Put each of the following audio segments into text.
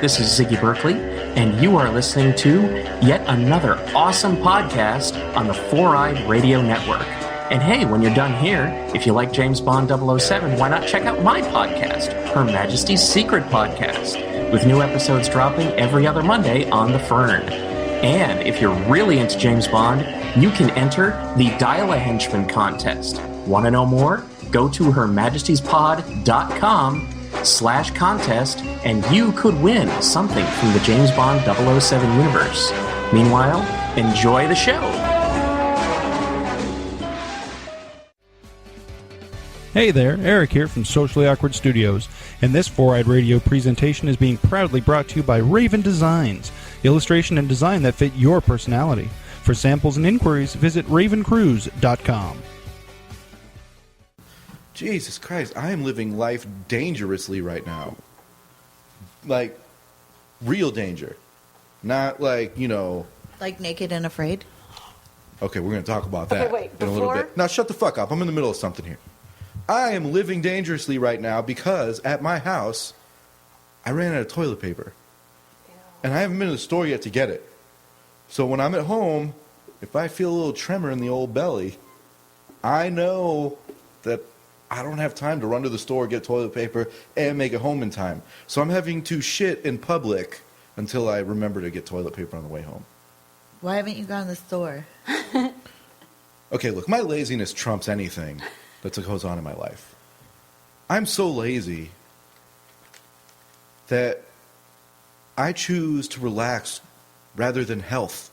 This is Ziggy Berkeley, and you are listening to yet another awesome podcast on the Four-Eyed Radio Network. And hey, when you're done here, if you like James Bond 007, why not check out my podcast, Her Majesty's Secret Podcast, with new episodes dropping every other Monday on The Fern. And if you're really into James Bond, you can enter the Dial-A-Henchman contest. Want to know more? Go to hermajestyspod.com/contest, and you could win something from the James Bond 007 universe. Meanwhile, enjoy the show. Hey there, Eric here from Socially Awkward Studios, and this Four-Eyed Radio presentation is being proudly brought to you by Raven Designs, illustration and design that fit your personality. For samples and inquiries, visit ravencruise.com. Jesus Christ, I am living life dangerously right now. Like, real danger. Not like, you know... Like Naked and Afraid? Okay, we're going to talk about that wait, in a little bit. Now, shut the fuck up. I'm in the middle of something here. I am living dangerously right now because at my house, I ran out of toilet paper. Ew. And I haven't been to the store yet to get it. So when I'm at home, if I feel a little tremor in the old belly, I know that I don't have time to run to the store, get toilet paper, and make it home in time. So I'm having to shit in public until I remember to get toilet paper on the way home. Why haven't you gone to the store? Okay, look, my laziness trumps anything that goes on in my life. I'm so lazy that I choose to relax rather than health.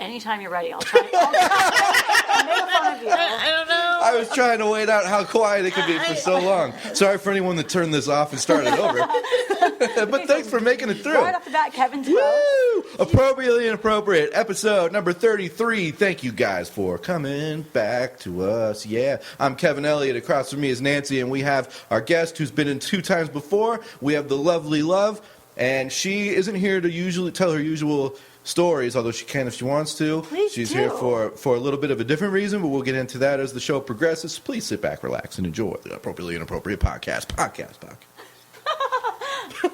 Anytime you're ready, I'll try. I'll make fun of you. I don't know. I was trying to wait out how quiet it could be for so long. Sorry for anyone that turned this off and started over. But thanks for making it through. Right off the bat, Kevin's gross. Woo! Appropriately Inappropriate, episode number 33. Thank you guys for coming back to us. Yeah, I'm Kevin Elliott. Across from me is Nancy, and we have our guest who's been in 2 times before. We have the lovely Love, and she isn't here to usually tell her usual stories, although she can if she wants to. Please She's do. here for a little bit of a different reason, but we'll get into that as the show progresses. Please sit back, relax, and enjoy the Appropriately Inappropriate podcast.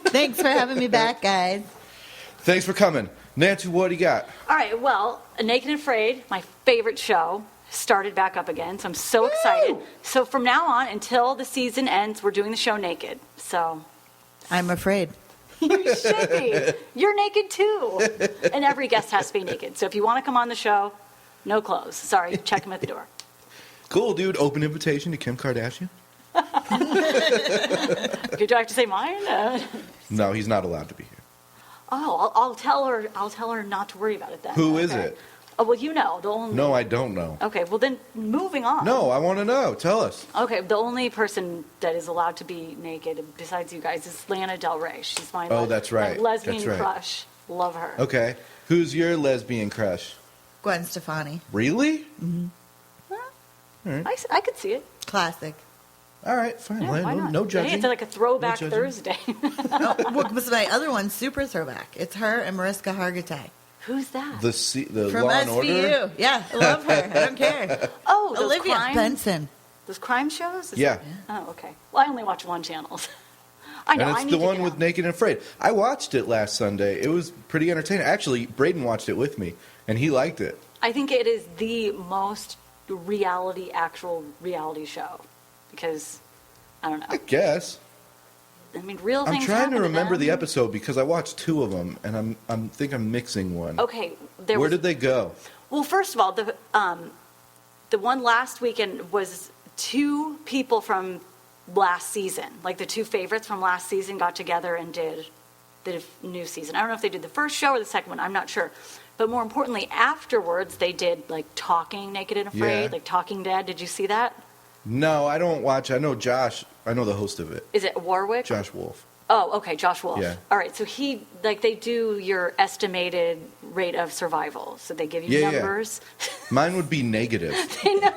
Thanks for having me back, guys. Thanks for coming. Nancy, what do you got? All right, well, Naked and Afraid, my favorite show, started back up again, so I'm so excited. So from now on, until the season ends, we're doing the show naked. So I'm afraid. you should be. You're naked too. And every guest has to be naked. So if you want to come on the show, no clothes. Sorry, check them at the door. Cool, dude. Open invitation to Kim Kardashian. Okay, do I have to say mine? No, he's not allowed to be here. Oh, I'll tell her. I'll tell her not to worry about it then. Who is it? Oh, well, you know, the only. No, I don't know. Okay, well then, moving on. No, I want to know. Tell us. Okay, the only person that is allowed to be naked besides you guys is Lana Del Rey. She's my that's right. my lesbian That's right. crush. Love her. Okay. Who's your lesbian crush? Gwen Stefani. Really? I could see it. Classic. All right, fine. Yeah, why not? No Hey, judging. it's like a throwback No judging. Thursday. Oh, well, what's my other one? Super throwback. It's her and Mariska Hargitay. Who's that? The From Law and SVU. Order? Yeah, I love her. I don't care. Oh, those Olivia crime, Benson. Those crime shows? Is Yeah. it- Oh, okay. Well, I only watch one channel. I know. And I it's need the to one get with out. Naked and Afraid. I watched it last Sunday. It was pretty entertaining. Actually, Braden watched it with me, and he liked it. I think it is the most actual reality show because I don't know. I guess. I mean, real I'm things. trying happen to remember them. the episode because I watched 2 of them, and I'm mixing one. Okay, Where did they go? Well, first of all, the one last weekend was 2 people from last season, like the 2 favorites from last season, got together and did a new season. I don't know if they did the first show or the second one. I'm not sure. But more importantly, afterwards, they did like Talking Naked and Afraid, Yeah. like Talking Dead. Did you see that? No, I don't watch. I know Josh. I know the host of it, Is it Warwick? Josh Wolf. Oh, okay, Josh Wolf. Yeah. All right, so they do your estimated rate of survival. So they give you Yeah. numbers. Mine would be negative. They know,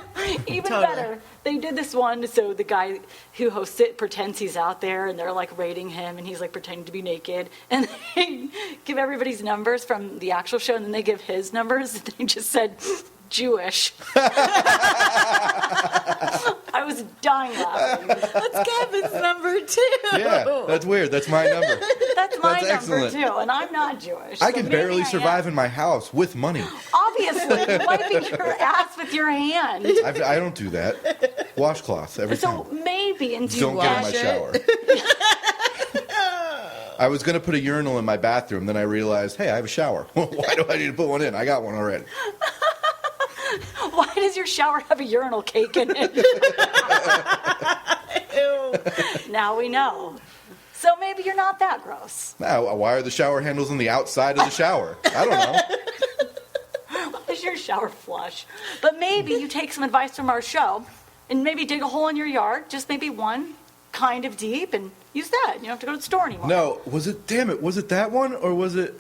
even Totally. better. They did this one, so the guy who hosts it pretends he's out there, and they're like rating him, and he's like pretending to be naked, and they give everybody's numbers from the actual show, and then they give his numbers, and they just said Jewish. I was was dying laughing. That's Kevin's number 2. Yeah, that's weird. That's my number. That's my That's number excellent. too, and I'm not Jewish. I so can maybe barely I survive am. in my house with money. Obviously, you're wiping your ass with your hand. I don't do that. Washcloth every So time. maybe in Don't get in my wash it? shower. I was going to put a urinal in my bathroom, then I realized, hey, I have a shower. Why do I need to put one in? I got one already. Why does your shower have a urinal cake in it? Now we know. So maybe you're not that gross. Now, why are the shower handles on the outside of the shower? I don't know. Why is your shower flush? But maybe you take some advice from our show and maybe dig a hole in your yard, just maybe one kind of deep, and use that. You don't have to go to the store anymore. No, was it that one, or was it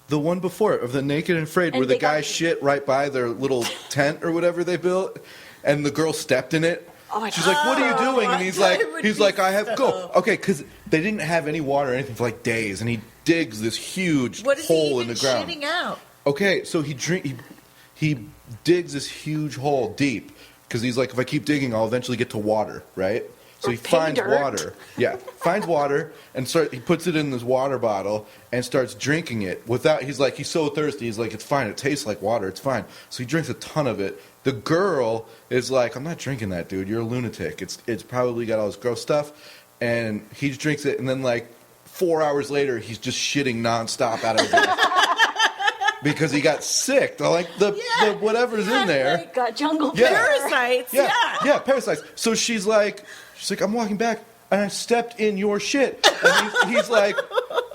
the one before it, of the Naked and Afraid, And where the they got- guy shit right by their little tent or whatever they built, and the girl stepped in it? Oh, I She's like, "What are you doing?" And he's like, that would be "I have go." Okay, because they didn't have any water or anything for like days, and he digs this huge What is he hole even in the ground. shitting out? Okay, so he digs this huge hole deep because he's like, if I keep digging, I'll eventually get to water, right? So Or he pay finds dirt. water. Yeah, finds water and he puts it in this water bottle and starts drinking it without. He's so thirsty. He's like, it's fine. It tastes like water. It's fine. So he drinks a ton of it. The girl is like, I'm not drinking that, dude. You're a lunatic. It's probably got all this gross stuff. And he just drinks it, and then like 4 hours later, he's just shitting nonstop out of his ass. Because he got sick. Like the whatever's in there. Like, jungle Yeah. fever. Parasites, Yeah, parasites. So she's like, I'm walking back and I stepped in your shit. And he's like,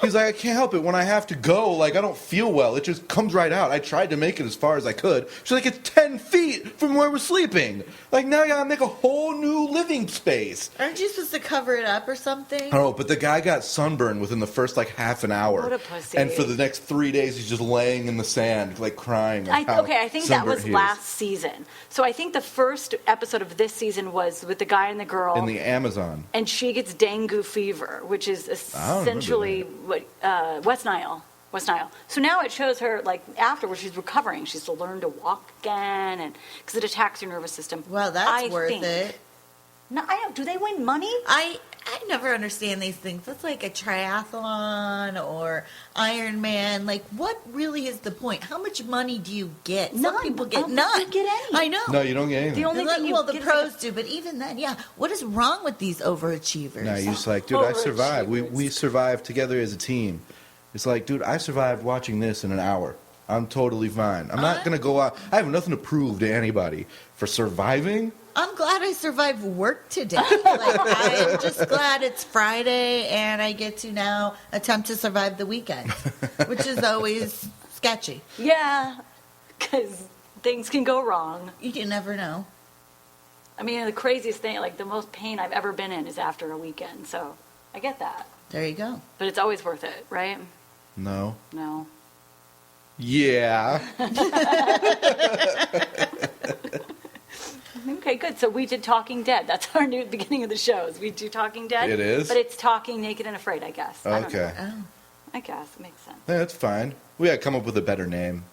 I can't help it. When I have to go, like, I don't feel well. It just comes right out. I tried to make it as far as I could. She's like, it's 10 feet from where we're sleeping. Like, now I gotta make a whole new living space. Aren't you supposed to cover it up or something? I don't know, but the guy got sunburned within the first, like, half an hour. What a pussy. And for the next 3 days, he's just laying in the sand, like, crying. of how I think that was sunburnt he is. last season. So I think the first episode of this season was with the guy and the girl. In the Amazon. And she gets dengue fever, which is I don't remember essentially what West Nile. So now it shows her, like, afterwards she's recovering. She's to learn to walk again, and because it attacks your nervous system. Well, that's worth it. No, I don't. Do they win money? I never understand these things. That's like a triathlon or Ironman. Like, what really is the point? How much money do you get? None. Some people I get don't none. think you get any. I know. No, you don't get anything. The only thing you well, the get is, like, pros do, but even then, yeah. What is wrong with these overachievers? No, you're just like, dude, I survived. We survived together as a team. It's like, dude, I survived watching this in an hour. I'm totally fine. I'm not going to go out. I have nothing to prove to anybody for surviving. I'm glad I survived work today. Like, I'm just glad it's Friday and I get to now attempt to survive the weekend, which is always sketchy. Yeah, because things can go wrong. You never know. I mean, the craziest thing, like the most pain I've ever been in is after a weekend. So I get that. There you go. But it's always worth it, right? No. No. Yeah. Okay, good. So we did Talking Dead. That's our new beginning of the shows. We do Talking Dead. It is? But it's Talking Naked and Afraid, I guess. I don't know. Okay. Oh. I guess. It makes sense. Yeah, that's fine. We got to come up with a better name.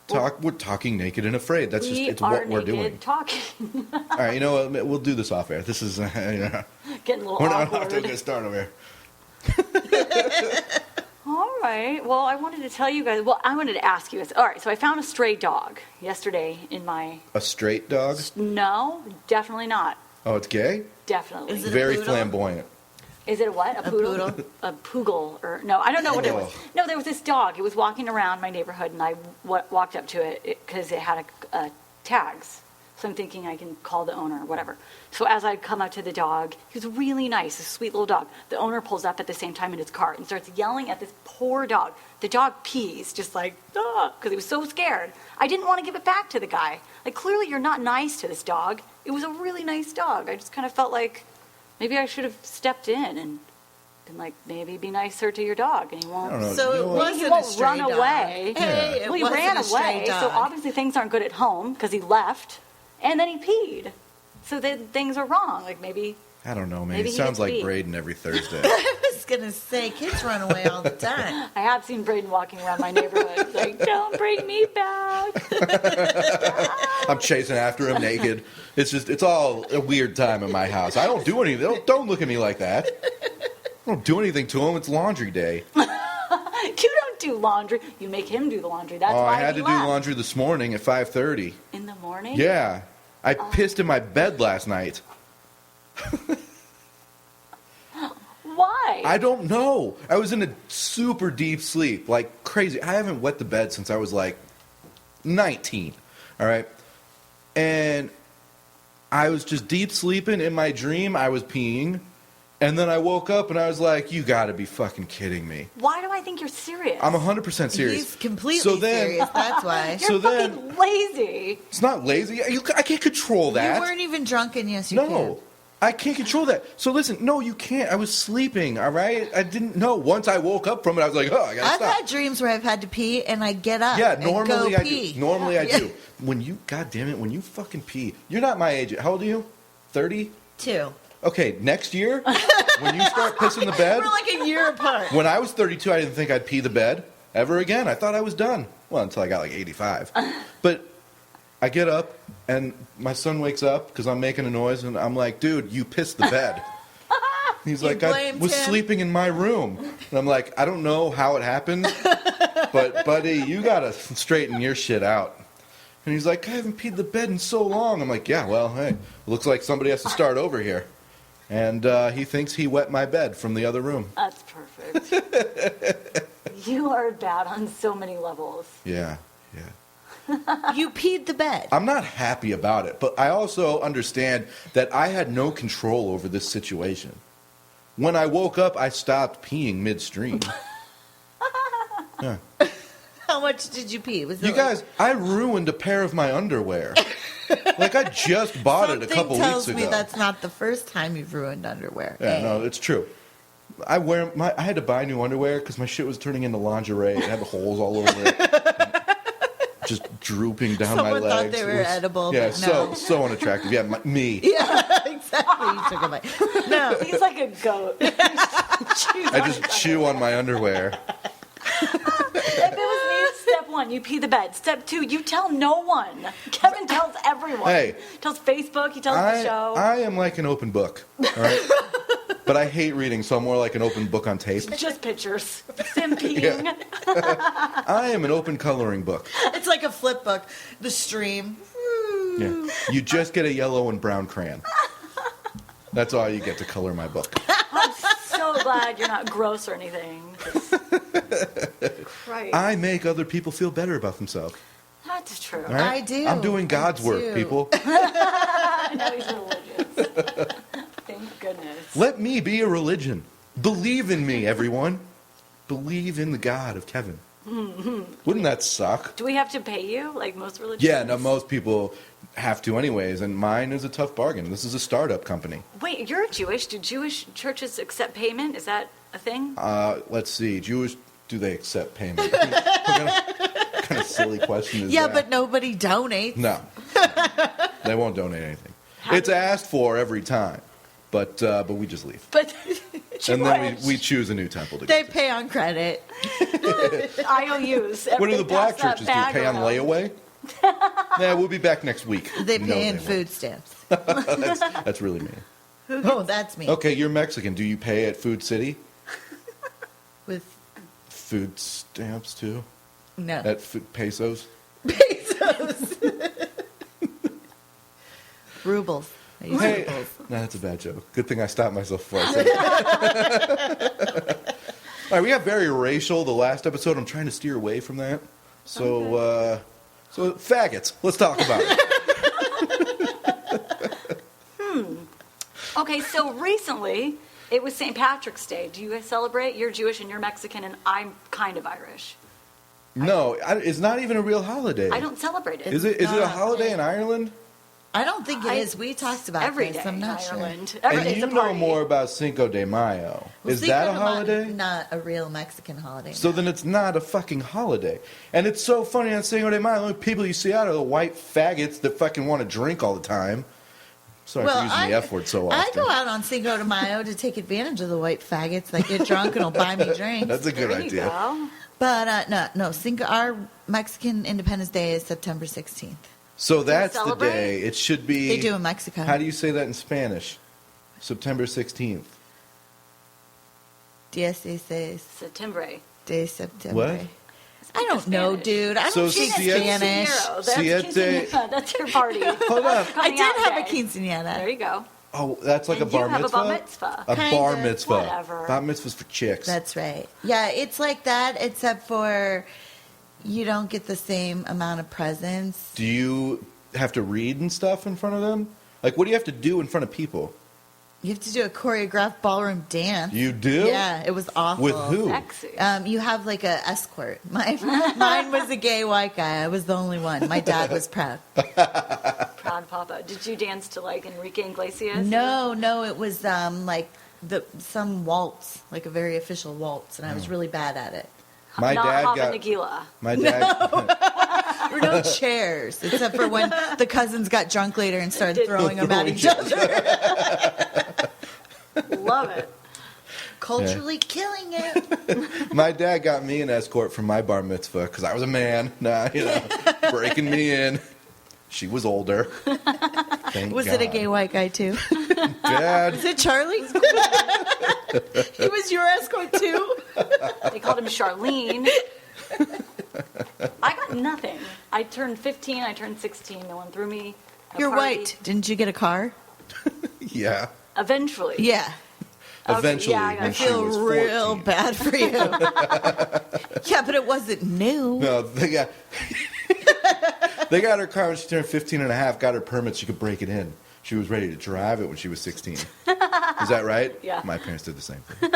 We're talking naked and afraid. That's just, it's what we're doing. Talking. All right, you know what? We'll do this off air. This is, Getting a little we're not awkward. off to a good start over here. All right. Well, I wanted to tell you guys. Well, I wanted to ask you. All right. So I found a stray dog yesterday in my. A straight dog? No, definitely not. Oh, it's gay? Definitely. Is it a Very poodle? flamboyant. Is it a what? A poodle? A poodle? Or no, I don't know what it was. No, there was this dog. It was walking around my neighborhood, and I walked up to it because it had a tags. So I'm thinking I can call the owner or whatever. So as I come up to the dog, he was really nice, a sweet little dog. The owner pulls up at the same time in his car and starts yelling at this poor dog. The dog pees, just like, because he was so scared. I didn't want to give it back to the guy. Like, clearly you're not nice to this dog. It was a really nice dog. I just kind of felt like maybe I should have stepped in and been like, maybe be nicer to your dog. And he won't. I don't know. So You it know what? wasn't He won't a stray run dog. away. Hey, it Well, he wasn't ran a stray away, dog. so obviously things aren't good at home because he left, and then he peed. So then things are wrong. Like maybe I don't know, man. Maybe He he sounds gets like beat. Braden every Thursday. I was going to say kids run away all the time. I have seen Braden walking around my neighborhood like, don't bring me back. I'm chasing after him naked. It's all a weird time in my house. I don't do anything. Don't look at me like that. I don't do anything to him. It's laundry day. You don't do laundry. You make him do the laundry. That's why I had he to do left. laundry this morning at 5:30. In the morning? Yeah. I pissed in my bed last night. Why? I don't know. I was in a super deep sleep, like crazy. I haven't wet the bed since I was like 19. All right? And I was just deep sleeping. In my dream, I was peeing. And then I woke up and I was like, you gotta be fucking kidding me. Why do I think you're serious? I'm 100% serious. He's completely serious, that's why. You're fucking lazy. It's not lazy. I can't control that. You weren't even drunk, and yes, you can. No. I can't control that. So listen, no, you can't. I was sleeping, all right? I didn't know. Once I woke up from it, I was like, oh, I gotta I've stop. had dreams where I've had to pee, and I get up Yeah, and normally go I pee. do. Normally I Yeah. do. When you, God damn it, when you fucking pee, you're not my age. How old are you? 30? 2. Okay, next year, when you start pissing the bed, We're like a year apart. when I was 32, I didn't think I'd pee the bed ever again. I thought I was done. Well, until I got like 85. But I get up, and my son wakes up because I'm making a noise, and I'm like, dude, you pissed the bed. He's You like, I blamed was him. sleeping in my room. And I'm like, I don't know how it happened, but buddy, you got to straighten your shit out. And he's like, I haven't peed the bed in so long. I'm like, yeah, well, hey, it looks like somebody has to start over here. And he thinks he wet my bed from the other room. That's perfect. You are bad on so many levels. Yeah. You peed the bed. I'm not happy about it, but I also understand that I had no control over this situation. When I woke up, I stopped peeing midstream. Yeah. How much did you pee? Was it You guys, I ruined a pair of my underwear. Like, I just bought it a couple Something weeks tells me ago. that's not the first time you've ruined underwear. Yeah, Hey. no, it's true. I had to buy new underwear because my shit was turning into lingerie. It had holes all over it. Just drooping down Someone my thought legs. they were It was- edible, Yeah, but no. so unattractive. Yeah, me. Yeah, exactly. You took a bite. No. He's like a goat. I just chew on my underwear. If it was me, step 1, you pee the bed. Step 2, you tell no one. Kevin tells everyone. Hey. He tells Facebook, he tells the show. I am like an open book, all right? But I hate reading, so I'm more like an open book on tape. Just pictures. Sim peeing. I am an open coloring book. It's like a flip book. The stream. Yeah. You just get a yellow and brown crayon. That's all you get to color my book. I'm so glad you're not gross or anything. Christ. I make other people feel better about themselves. That's true. All right? I do. I'm doing God's I work, do. people. I know he's religious. Thank goodness. Let me be a religion. Believe in me, everyone. Believe in the God of Kevin. Wouldn't that suck? Do we have to pay you like most religions? Yeah, no, most people have to anyways, and mine is a tough bargain. This is a startup company. Wait, you're Jewish. Do Jewish churches accept payment? Is that a thing? Let's see. Jewish, do they accept payment? What kind of silly question is Yeah, that? but nobody donates. No. They won't donate anything. It's asked for every time, but we just leave. But And then Jewish. we choose a new temple to go They to. pay on credit. IOUs. What do They the black pass that churches do? bag Pay on around. layaway? Yeah, we'll be back next week. They No, pay in won't. food stamps. That's really mean. Oh, that's me. Okay, you're Mexican. Do you pay at Food City? With Food stamps too? no At pesos? pesos. Rubles. I use Hey, rubles. no, that's a bad joke. Good thing I stopped myself before I said it. All right, we got very racial the last episode. I'm trying to steer away from that. So, so faggots. Let's talk about it. Okay, so recently it was St. Patrick's Day. Do you guys celebrate? You're Jewish and you're Mexican, and I'm kind of Irish. No, it's not even a real holiday. I don't celebrate it. Is it a not. holiday in Ireland? I don't think it is. We talked about every this. day I'm not in sure. Ireland. Every And day's you a know party. more about Cinco de Mayo. Well, Is that a Cinco de Mayo, holiday? Not a real Mexican holiday. So then it's not a fucking holiday. And it's so funny on Cinco de Mayo, the only people you see out are the white faggots that fucking want to drink all the time. Sorry for using the F word so often. I go out on Cinco de Mayo to take advantage of the white faggots that get drunk and will buy me drinks. That's a good There you idea. go. But no, our Mexican Independence Day is September 16th. So that's the celebrate? day. It should be. They do in Mexico. How do you say that in Spanish? September 16th. 16 September. de September. What? I don't know, Spanish. dude. I don't So speak siete- Spanish. That's Siete- quinceañera. That's your party. Hold on. I did have a There quinceañera. you go. Oh, that's like And a bar you have a mitzvah? bar mitzvah. A Kinda. bar mitzvah. Whatever. Bar mitzvah's for chicks. That's right. Yeah, it's like that, except for you don't get the same amount of presents. Do you have to read and stuff in front of them? Like, what do you have to do in front of people? You have to do a choreographed ballroom dance. You do? Yeah, it was awful. With who? Sexy. You have like a escort. Mine was a gay white guy. I was the only one. My dad was proud. Proud Papa. Did you dance to like Enrique Iglesias? No, it was like some waltz, like a very official waltz, and I was really bad at it. My Not dad Hava got. Nagila. My dad. There were no chairs, except for when the cousins got drunk later and started throwing them at each other. Love it. Culturally killing it. My dad got me an escort for my bar mitzvah because I was a man. Breaking me in. She was older. Thank Was God. it a gay white guy too? Dad? Is it Charlie? He was your escort too? They called him Charlene. I got nothing. I turned 15. I turned 16. No one threw me. a You're party. white. Didn't you get a car? Yeah. Eventually. Yeah. Okay, Eventually, yeah, I got when I she feel was real 14. bad for you. Yeah, but it wasn't new. No, they got they got her car when she turned 15 and a half, got her permit, she could break it in. She was ready to drive it when she was 16. Is that right? Yeah. My parents did the same thing.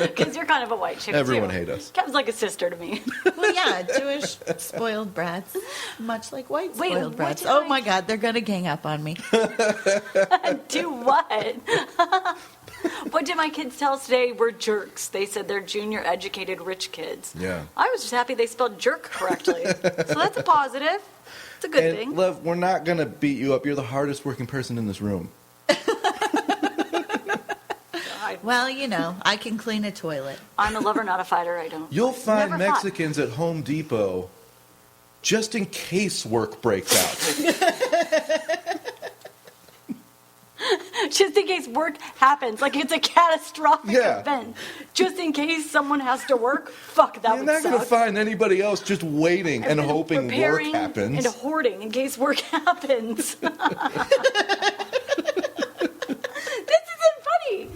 Because you're kind of a white chick, Everyone too. hate us. Kev's like a sister to me. Well, yeah, Jewish spoiled brats, much like white Wait, spoiled what brats. did Oh I- my God, they're gonna gang up on me. Do what? What did my kids tell us today? We're jerks. They said they're junior educated rich kids. Yeah. I was just happy they spelled jerk correctly. So that's a positive. It's a good And thing. love, we're not gonna beat you up. You're the hardest working person in this room. Well, I can clean a toilet. I'm a lover, not a fighter. I don't. You'll find Never fought. Mexicans at Home Depot just in case work breaks out. Just in case work happens, like it's a catastrophic Yeah. event. Just in case someone has to work, fuck, that You're would not suck. going to find anybody else just waiting and hoping work Preparing happens. and hoarding in case work happens. This isn't funny.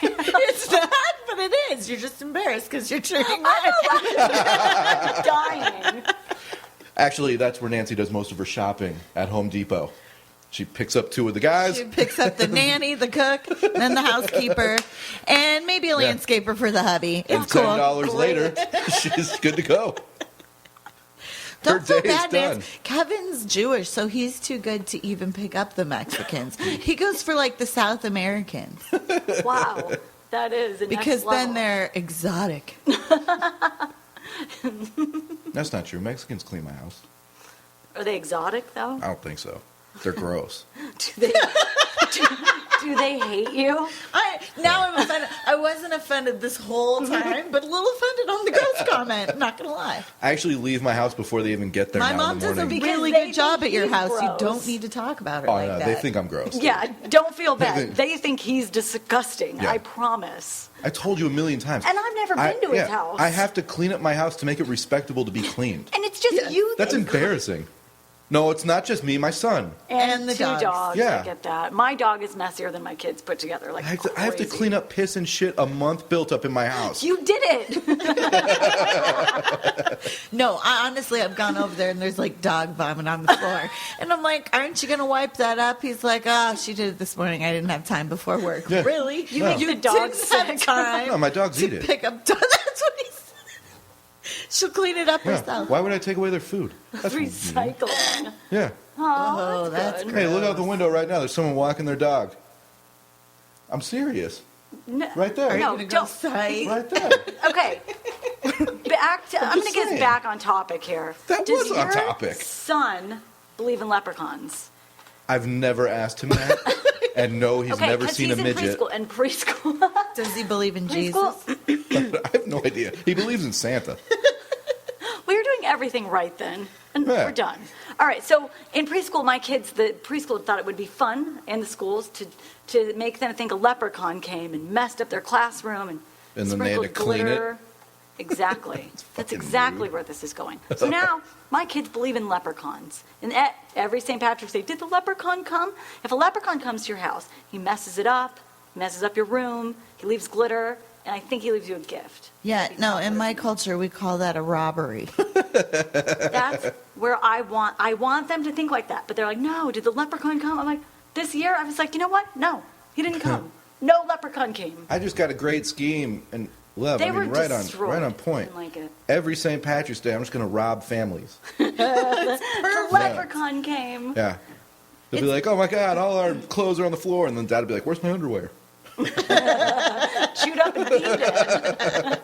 It's not, but it is. You're just embarrassed because you're turning red. I'm dying. Actually, that's where Nancy does most of her shopping, at Home Depot. She picks up two of the guys. She picks up the nanny, the cook, then the housekeeper, and maybe a Yeah. landscaper for the hubby. And It's cool. $10 later, she's good to go. Don't Her feel day is bad, done. Nance. Kevin's Jewish, so he's too good to even pick up the Mexicans. He goes for like the South Americans Wow. That is the because next level. then they're exotic. That's not true. Mexicans clean my house. Are they exotic, though? I don't think so. They're gross. Do they hate you? Now I'm offended. I wasn't offended this whole time, but a little offended on the gross comment. Not gonna lie. I actually leave my house before they even get there My now mom in the does a morning. Because really they good job think at your he's house. You gross. don't need to talk about her Oh, like no, that. they think I'm gross. Yeah, don't feel bad. think- They think he's disgusting. Yeah. I promise. I told you a million times. And I've never been to his house. I have to clean up my house to make it respectable to be cleaned. And it's just you. That's think- embarrassing. No, it's not just me, my son. And the two dogs. dogs. Yeah. I get that. My dog is messier than my kids put together. Like I have to crazy. clean up piss and shit a month built up in my house. You did it. No, I've gone over there and there's like dog vomit on the floor. And I'm like, aren't you going to wipe that up? He's like, oh, she did it this morning. I didn't have time before work. Yeah. Really? You make the dogs didn't have sick. time No, my dogs to eat it. pick up. That's what he said. She'll clean it up Yeah. herself. Why would I take away their food? That's Recycling. Yeah. Oh, that's good. Hey, look out the window right now. There's someone walking their dog. I'm serious. No, Right there. Are you No, going to go don't. sight? Right there. Okay. Back to. I'm going to get us saying. back on topic here. That Does was on your topic. son believe in leprechauns? I've never asked him that. And no, he's never seen a midget. In preschool. Does he believe in Jesus? I have no idea. He believes in Santa. Well, you're doing everything right then. And Yeah. we're done. All right, so in preschool, the preschool thought it would be fun in the schools to make them think a leprechaun came and messed up their classroom and then they had to clean glitter. Exactly. That's exactly where this is going. So now my kids believe in leprechauns. And at every St. Patrick's Day, did the leprechaun come? If a leprechaun comes to your house, he messes it up, messes up your room, he leaves glitter, and I think he leaves you a gift. Yeah, no, in my culture, we call that a robbery. That's where I want them to think like that. But they're like, no, did the leprechaun come? I'm like, this year, I was like, you know what? No, he didn't come. No leprechaun came. I just got a great scheme and love. They I mean, were right destroyed. on point. Didn't like it. Every St. Patrick's Day, I'm just going to rob families. The leprechaun came. Yeah. They'll be like, oh my God, all our clothes are on the floor. And then Dad will be like, where's my underwear? Chewed up and eaten.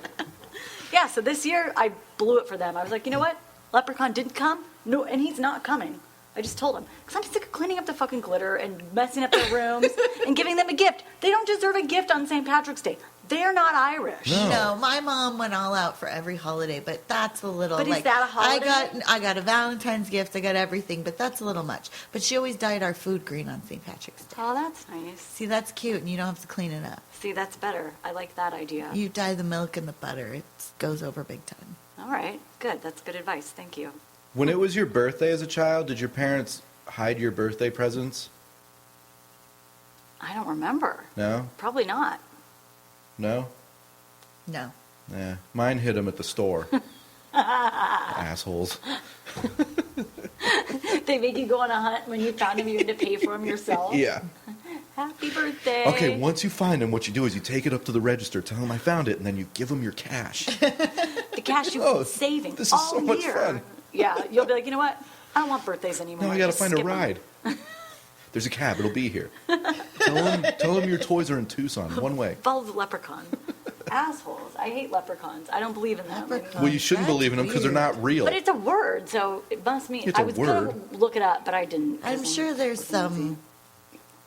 Yeah, so this year I blew it for them. I was like, you know what? Leprechaun didn't come. No, and he's not coming. I just told him. Because I'm sick of cleaning up the fucking glitter and messing up their rooms and giving them a gift. They don't deserve a gift on St. Patrick's Day. They're not Irish. No, my mom went all out for every holiday, but that's a little. But is like, that a holiday? I got a Valentine's gift. I got everything, but that's a little much. But she always dyed our food green on St. Patrick's Day. Oh, that's nice. See, that's cute, and you don't have to clean it up. See, that's better. I like that idea. You dye the milk and the butter; it goes over big time. All right, good. That's good advice. Thank you. When it was your birthday as a child, did your parents hide your birthday presents? I don't remember. No? Probably not. No? No. Yeah. Mine hid them at the store. Assholes. They make you go on a hunt. When you found them, you had to pay for them yourself. Yeah. Happy birthday. Okay, once you find them, what you do is you take it up to the register, tell them I found it, and then you give them your cash. The cash you've been saving this is all so much year. fun. Yeah, you'll be like, you know what? I don't want birthdays anymore. No, I gotta Just find a skip 'em. ride. There's a cab, it'll be here. Tell them your toys are in Tucson, one way. Follow the leprechaun. Assholes. I hate leprechauns. I don't believe in them. Leprechaun. Well, you shouldn't That's believe in them because they're not real. But it's a word, so it must mean. It's I a was going word. to look it up, but I didn't. I'm sure there's some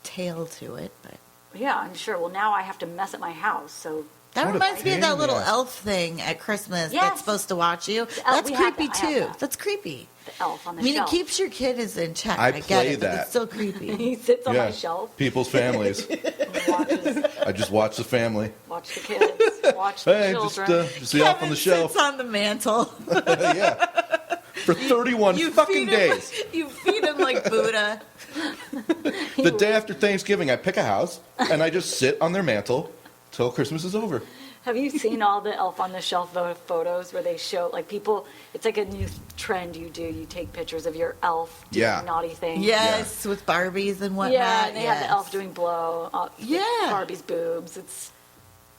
tail to it, but Yeah, I'm sure. Well, now I have to mess up my house, so. that What a reminds me pain of that in the little ass. elf thing at Christmas Yes. that's supposed to watch you. elf, That's we had creepy that. I have too. that. That's creepy. The elf on the I mean, shelf. it keeps your kids in check. I I get play it, but that. it's still creepy. He sits on Yeah. my shelf People's families. and watches, I just watch the family. watch the kids, watch the Hey, children. just the elf on Kevin the shelf. sits on the mantle. Yeah. For 31 fucking feed him- days. You feed him like Buddha. The day after Thanksgiving, I pick a house and I just sit on their mantle till Christmas is over. Have you seen all the elf on the shelf photos where they show, like, people, it's like a new trend you do. You take pictures of your elf doing Yeah. naughty things. Yes, with Barbies and whatnot. Yeah, and they have the yes. elf doing blow. Yeah. Barbie's boobs. It's,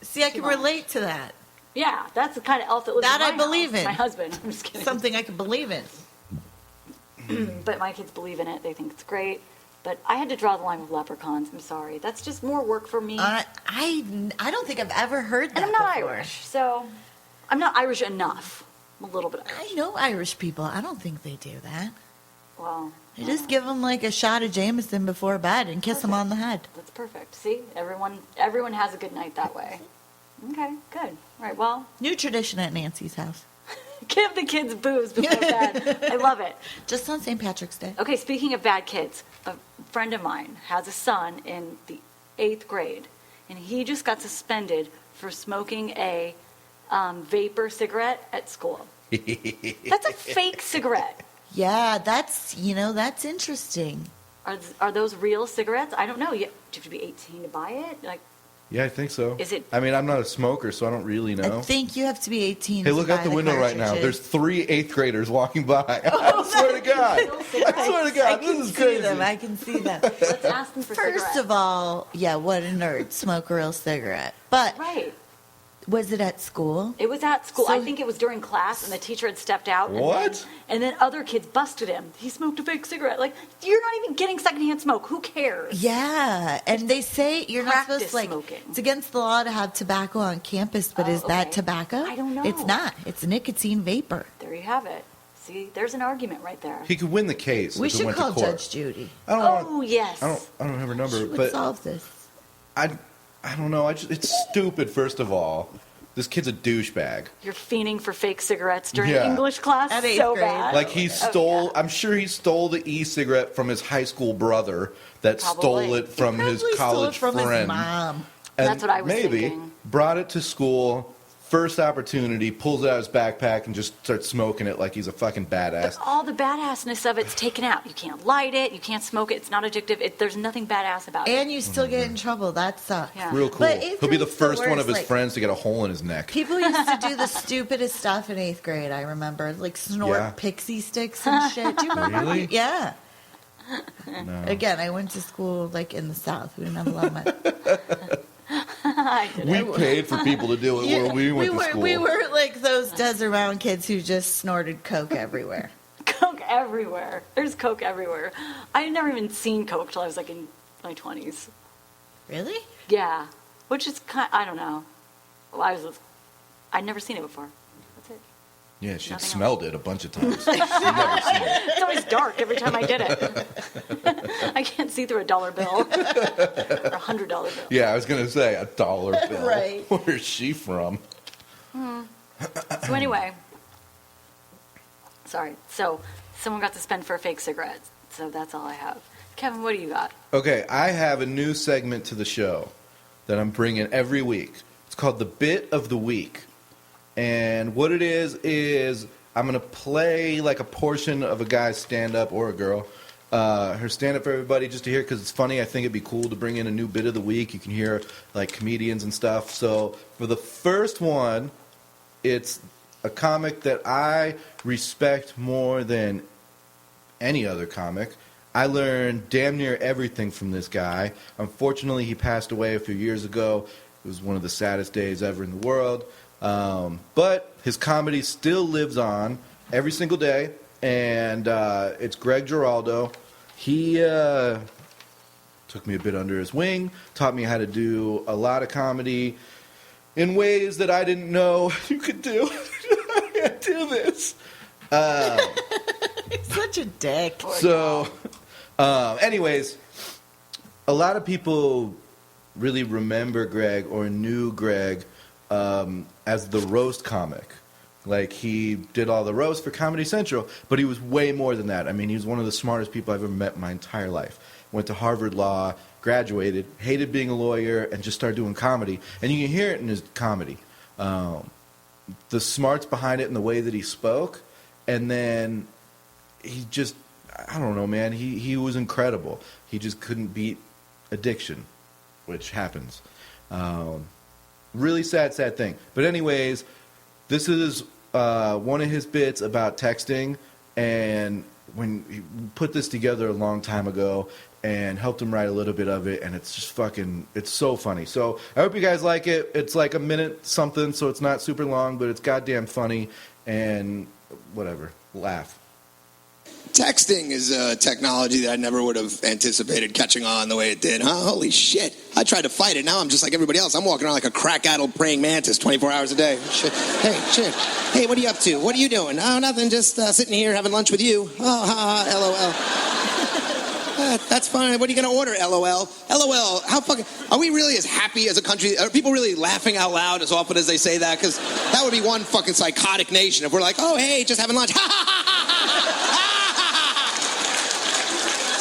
See, I can Too much. relate to that. yeah, that's the kind of elf that lives That in I my believe house. in. My husband. I'm just kidding. Something I can believe in. But my kids believe in it. They think it's great. But I had to draw the line with leprechauns. I'm sorry. That's just more work for me. I don't think I've ever heard that and I'm not before. Irish, so I'm not Irish enough. I'm a little bit Irish. I know Irish people. I don't think they do that. Well, They just give them like a shot of Jameson before bed and kiss them on the head. that's perfect. See, everyone has a good night that way. Okay, good. All right, well, New tradition at Nancy's house. give the kids booze before bed. I love it. Just on St. Patrick's Day. Okay, speaking of bad kids, a friend of mine has a son in the 8th grade, and he just got suspended for smoking a vapor cigarette at school. That's a fake cigarette. Yeah, that's interesting. Are those real cigarettes? I don't know. Do you have to be 18 to buy it? Like, Yeah, I think so. Is it- I mean, I'm not a smoker, so I don't really know. I think you have to be 18. Hey, to look buy out the window right now. There's cartridges. 3 8th graders walking by. I swear to God. I swear to I God. can This is see crazy. them. I can see them. let's ask them for First cigarettes. of all, yeah, what a nerd. Smoke a real cigarette. But Right. was it at school? It was at school. So- I think it was during class, and the teacher had stepped out. What? And then other kids busted him. He smoked a fake cigarette. Like, you're not even getting secondhand smoke. Who cares? Yeah, and they say you're not supposed Practice to, like, smoking. it's against the law to have tobacco on campus, but Oh, is that okay. tobacco? I don't know. It's not. It's nicotine vapor. There you have it. See, there's an argument right there. He could win the case. We if it should went call to court. Judge Judy. Yes. I don't have her number, She would but solve this. I don't know. It's stupid. First of all, this kid's a douchebag. You're fiending for fake cigarettes during Yeah. English class. At 8th So grade. bad. Like he stole. yeah. I'm sure he stole the e-cigarette from his high school brother that Probably. stole it from his Probably stole college it from friend. his mom. And That's what I was maybe thinking. brought it to school. First opportunity, pulls it out of his backpack and just starts smoking it like he's a fucking badass. All the badassness of it's taken out. You can't light it. You can't smoke it. It's not addictive. There's nothing badass about it. And you still get in trouble. That sucks. Yeah. Real cool. But 8th He'll be the grade's first one of his worst, like- friends to get a hole in his neck. People used to do the stupidest stuff in 8th grade, I remember. Like snort Yeah. pixie sticks and shit. Do you remember? Really? Yeah. No. Again, I went to school like in the South. We didn't have a lot of money. I did We it. paid for people to do it Yeah, where we went to school. We were like those Desert Mountain kids who just snorted Coke everywhere. Coke everywhere. There's Coke everywhere. I had never even seen Coke till I was like in my 20s. Really? Yeah. Which is I don't know. Well, I'd never seen it before. That's it. Yeah, she Nothing smelled it a bunch of times. She'd never seen it. It's always dark every time I did it. I can't see through a dollar bill or $100 bill. Yeah, I was going to say a $1 bill. Right. Where's she from? So anyway, sorry. So someone got to spend for a fake cigarette. So that's all I have. Kevin, what do you got? Okay, I have a new segment to the show that I'm bringing every week. It's called the Bit of the Week. And what it is I'm going to play like a portion of a guy's stand-up or a girl. Her stand-up for everybody just to hear because it's funny. I think it'd be cool to bring in a new bit of the week. You can hear like comedians and stuff. So for the first one, it's a comic that I respect more than any other comic. I learned damn near everything from this guy. Unfortunately, he passed away a few years ago. It was one of the saddest days ever in the world. But his comedy still lives on every single day, and it's Greg Giraldo. He took me a bit under his wing, taught me how to do a lot of comedy in ways that I didn't know you could do. I can't do this. He's such a dick. So, anyways, a lot of people really remember Greg or knew Greg as the roast comic. Like, he did all the roasts for Comedy Central, but he was way more than that. I mean, he was one of the smartest people I've ever met in my entire life. Went to Harvard Law, graduated, hated being a lawyer, and just started doing comedy. And you can hear it in his comedy. The smarts behind it and the way that he spoke. And then he just, I don't know, man. He was incredible. He just couldn't beat addiction, which happens. Really sad thing. But anyways, this is one of his bits about texting, and when he put this together a long time ago and helped him write a little bit of it, and it's just it's so funny. So I hope you guys like it. It's like a minute something, so it's not super long, but it's goddamn funny, and whatever, laugh. Texting is a technology that I never would have anticipated catching on the way it did. Huh? Holy shit. I tried to fight it. Now I'm just like everybody else. I'm walking around like a crack-addled praying mantis 24 hours a day. Shit. Hey, shit. Hey, what are you up to? What are you doing? Oh, nothing. Just sitting here having lunch with you. Oh, ha, ha, LOL. That's fine. What are you going to order? LOL. LOL. How fucking... Are we really as happy as a country? Are people really laughing out loud as often as they say that? Because that would be one fucking psychotic nation if we're like, oh, hey, just having lunch. Ha, ha, ha, ha, ha.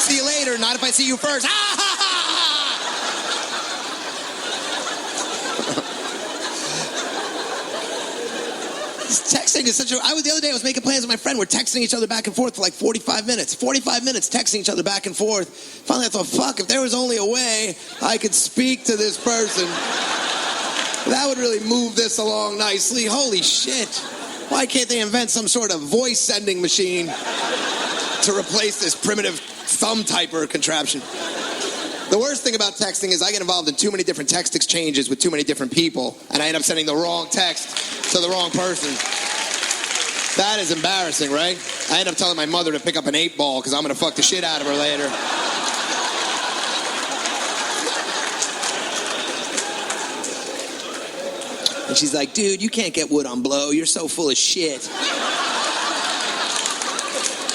See you later, not if I see you first. Texting is such a... the other day I was making plans with my friend. We're texting each other back and forth for like 45 minutes. 45 minutes texting each other back and forth. Finally I thought, fuck, if there was only a way I could speak to this person, that would really move this along nicely. Holy shit. Why can't they invent some sort of voice sending machine to replace this primitive thumb typer contraption? The worst thing about texting is I get involved in too many different text exchanges with too many different people, and I end up sending the wrong text to the wrong person. That is embarrassing, right? I end up telling my mother to pick up an 8-ball because I'm going to fuck the shit out of her later. And she's like, dude, you can't get wood on blow. You're so full of shit.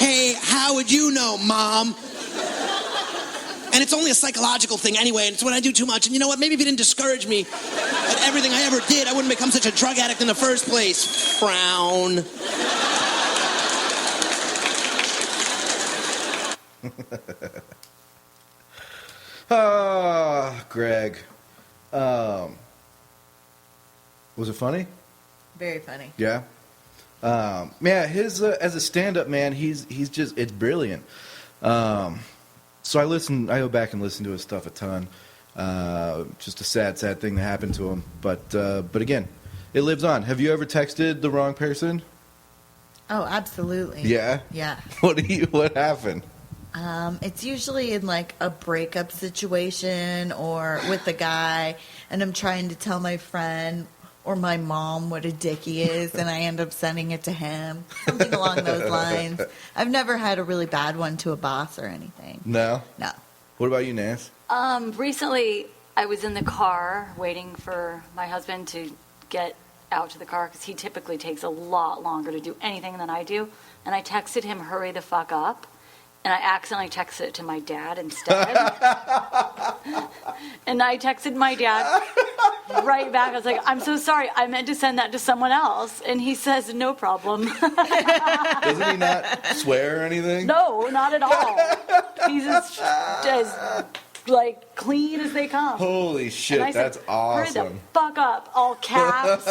hey, how would you know, Mom? And it's only a psychological thing anyway, and it's when I do too much. And you know what? Maybe if you didn't discourage me at everything I ever did, I wouldn't become such a drug addict in the first place. Frown. Greg. Was it funny? Very funny. Yeah. His as a stand-up man, he's just, it's brilliant. So I go back and listen to his stuff a ton. Just a sad thing that happened to him. But again, it lives on. Have you ever texted the wrong person? Oh, absolutely. Yeah? Yeah. What happened? It's usually in like a breakup situation or with a guy, and I'm trying to tell my friend or my mom what a dick he is, and I end up sending it to him. Something along those lines. I've never had a really bad one to a boss or anything. No? No. What about you, Nance? Recently, I was in the car waiting for my husband to get out to the car because he typically takes a lot longer to do anything than I do. And I texted him, hurry the fuck up. And I accidentally texted it to my dad instead. And I texted my dad right back. I was like, I'm so sorry. I meant to send that to someone else. And he says, no problem. Doesn't he not swear or anything? No, not at all. He's as like clean as they come. Holy shit, and I that's said, awesome. Hurry the fuck up, all caps,